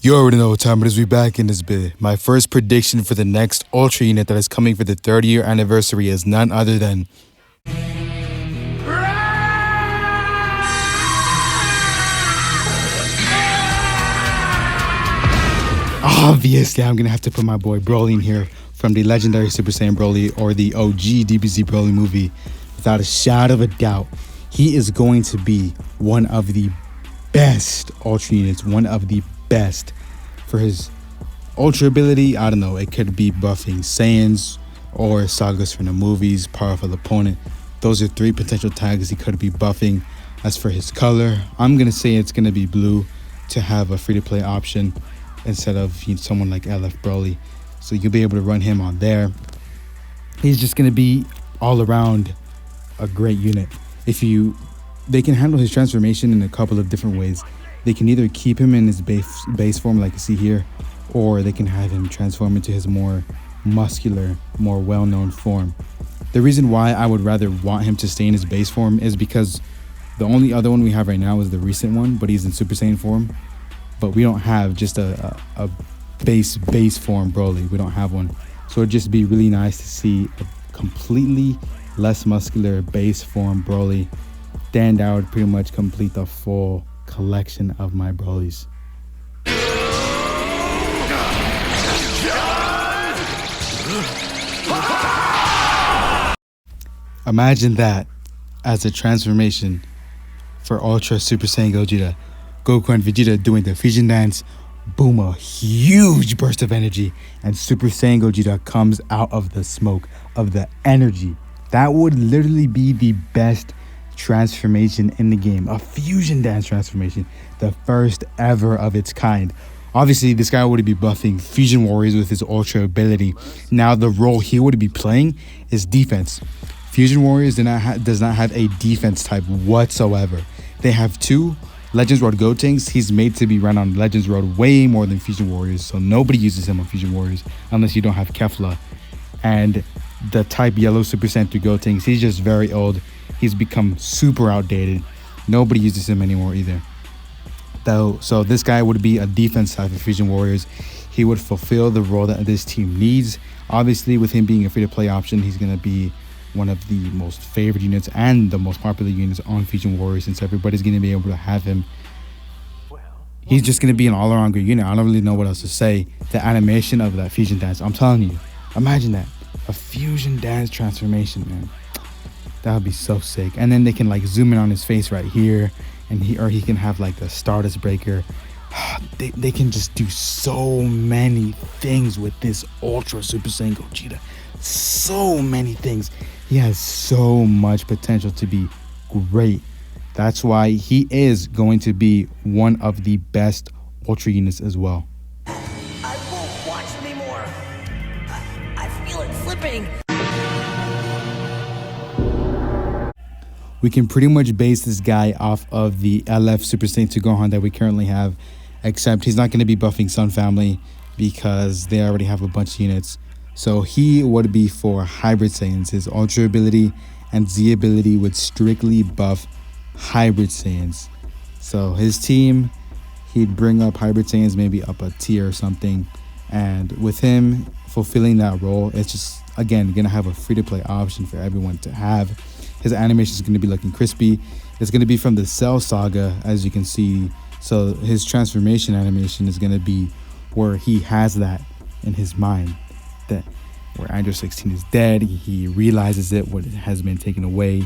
You already know what time it is. We back in this bit. My first prediction for the next Ultra unit that is coming for the 30-year anniversary is none other than obviously I'm gonna have to put my boy Broly in here from the legendary Super Saiyan Broly or the OG DBZ Broly movie. Without a shadow of a doubt, he is going to be one of the best Ultra units, one of the best. For his Ultra ability, I don't know, it could be buffing Saiyans or Sagas from the movies, powerful opponent. Those are three potential tags he could be buffing. As for his color, I'm gonna say it's gonna be blue to have a free-to-play option instead of someone like LF Broly. So you'll be able to run him on there. He's just gonna be all around a great unit. They can handle his transformation in a couple of different ways. They can either keep him in his base form like you see here, or they can have him transform into his more muscular, more well-known form. The reason why I would rather want him to stay in his base form is because the only other one we have right now is the recent one, but he's in Super Saiyan form. But we don't have just a base form Broly. We don't have one. So it'd just be really nice to see a completely less muscular base form Broly. Then that would pretty much complete the full collection of my Brolys. Imagine that as a transformation for Ultra Super Saiyan Gogeta. Goku and Vegeta doing the fusion dance. Boom, a huge burst of energy, and Super Saiyan Gogeta comes out of the smoke, of the energy. That would literally be the best transformation in the game. A fusion dance transformation, the first ever of its kind. Obviously this guy would be buffing Fusion Warriors with his Ultra ability. Now the role he would be playing is defense. Fusion Warriors does not have a defense type whatsoever. They have two Legends Road Gotenks. He's made to be run on Legends Road way more than Fusion Warriors, so nobody uses him on Fusion Warriors unless you don't have Kefla. And the type Yellow Super Saiyan 3 Gotenks, he's just very old. He's become super outdated. Nobody uses him anymore either. So this guy would be a defense type of Fusion Warriors. He would fulfill the role that this team needs. Obviously, with him being a free-to-play option, he's going to be one of the most favorite units and the most popular units on Fusion Warriors, since everybody's going to be able to have him. He's just going to be an all-around good unit. I don't really know what else to say. The animation of that fusion dance, I'm telling you, imagine that. A fusion dance transformation, man. That would be so sick. And then they can like zoom in on his face right here, and he can have like the Stardust Breaker. They can just do so many things with this Ultra Super Saiyan Gogeta. So many things. He has so much potential to be great. That's why he is going to be one of the best Ultra units as well. I won't watch anymore. I feel it flipping. We can pretty much base this guy off of the LF Super Saiyan 2 Gohan that we currently have, except he's not going to be buffing Sun Family because they already have a bunch of units. So he would be for Hybrid Saiyans. His Ultra ability and Z ability would strictly buff Hybrid Saiyans. So his team, he'd bring up Hybrid Saiyans maybe up a tier or something. And with him fulfilling that role, it's just, again, going to have a free-to-play option for everyone to have. His animation is going to be looking crispy. It's going to be from the Cell Saga, as you can see. So his transformation animation is going to be where he has that in his mind. That where Android 16 is dead, he realizes what has been taken away.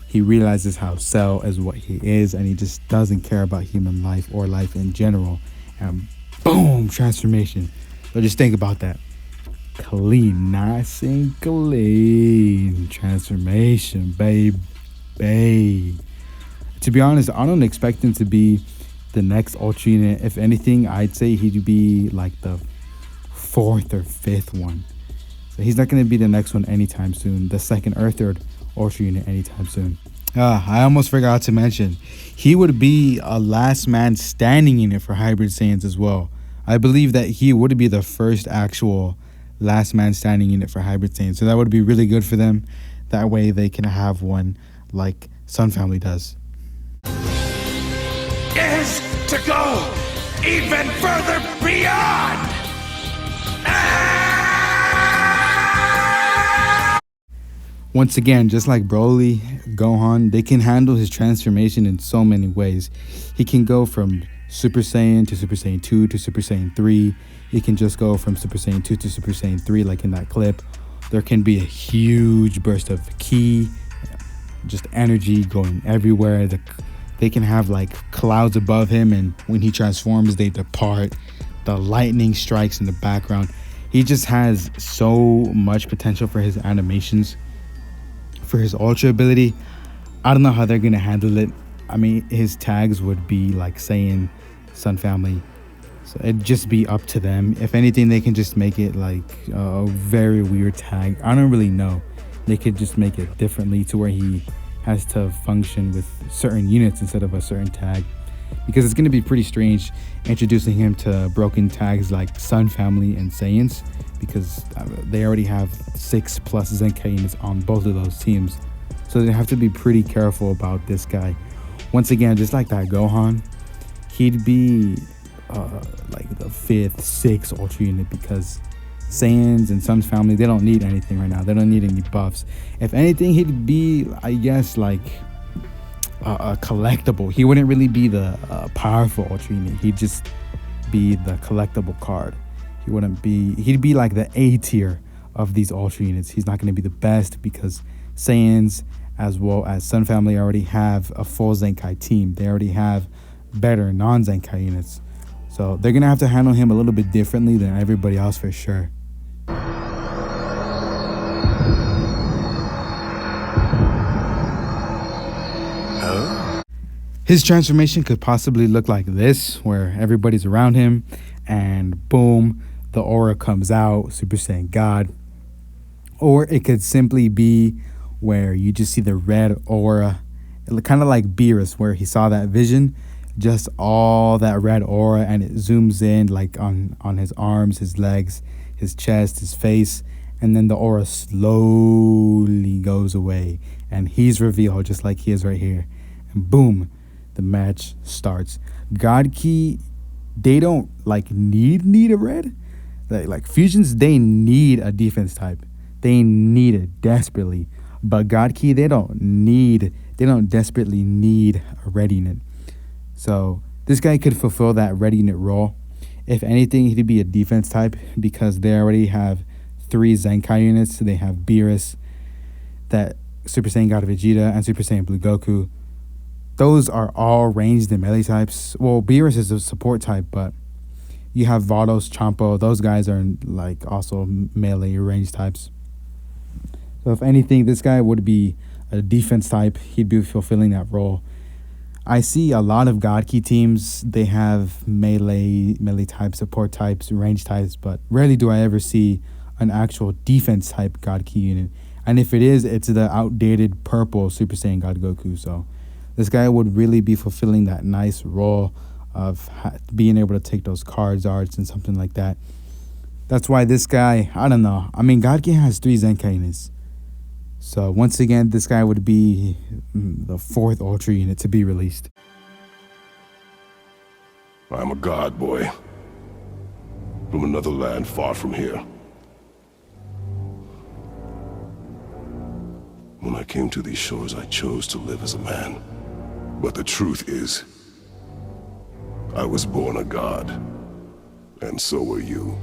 He realizes how Cell is what he is, and he just doesn't care about human life or life in general. And boom, transformation. So just think about that. Clean, nice and clean transformation, babe. To be honest, I don't expect him to be the next Ultra unit. If anything, I'd say he'd be like the 4th or 5th one. So he's not going to be the next one anytime soon. The 2nd or 3rd Ultra unit anytime soon. I almost forgot to mention, he would be a last man standing unit for Hybrid Saiyans as well. I believe that he would be the first actual last man standing unit for Hybrid Saiyans. So that would be really good for them. That way they can have one like Sun Family does. Is to go even further beyond! Once again, just like Broly, Gohan, they can handle his transformation in so many ways. He can go from Super Saiyan to Super Saiyan 2 to Super Saiyan 3. He can just go from Super Saiyan 2 to Super Saiyan 3 like in that clip. There can be a huge burst of ki, just energy going everywhere. They can have like clouds above him, and when he transforms, they depart. The lightning strikes in the background. He just has so much potential for his animations. For his Ultra ability, I don't know how they're gonna handle it. I mean, his tags would be like Saiyan, Sun Family, so it'd just be up to them. If anything, they can just make it like a very weird tag. I don't really know. They could just make it differently to where he has to function with certain units instead of a certain tag, because it's gonna be pretty strange introducing him to broken tags like Sun Family and Saiyans, because they already have 6+ Zenkai units on both of those teams. So they have to be pretty careful about this guy. Once again, just like that Gohan, he'd be like the 5th, 6th Ultra unit, because Saiyans and Sun's family, they don't need anything right now. They don't need any buffs. If anything, he'd be, I guess, like a collectible. He wouldn't really be the powerful Ultra unit. He'd just be the collectible card. He'd be like the A tier of these Ultra units. He's not going to be the best, because Saiyans as well as Sun Family already have a full Zenkai team. They already have better non-Zenkai units. So they're going to have to handle him a little bit differently than everybody else for sure. His transformation could possibly look like this, where everybody's around him and boom, the aura comes out, Super Saiyan God. Or it could simply be where you just see the red aura, kind of like Beerus, where he saw that vision, just all that red aura, and it zooms in like on his arms, his legs, his chest, his face, and then the aura slowly goes away and he's revealed just like he is right here. And boom, the match starts. God Ki, they don't like need a red. Like fusions, they need a defense type. They need it desperately. But God Ki, they don't desperately need a red unit. So this guy could fulfill that red unit role. If anything, he'd be a defense type, because they already have 3 Zenkai units. They have Beerus, that Super Saiyan God Vegeta, and Super Saiyan Blue Goku. Those are all ranged and melee types. Well, Beerus is a support type, but you have Vados, Champo. Those guys are like also melee range types. So if anything, this guy would be a defense type. He'd be fulfilling that role. I see a lot of God Ki teams, they have melee types, support types, range types, but rarely do I ever see an actual defense type God Ki unit. And if it is, it's the outdated purple Super Saiyan God Goku. So this guy would really be fulfilling that nice role of being able to take those cards, arts, and something like that. That's why this guy, I don't know. I mean, God Ki has 3 Zenkai units. So once again, this guy would be the 4th Ultra unit to be released. I'm a god boy from another land far from here. When I came to these shores, I chose to live as a man. But the truth is, I was born a god, and so were you.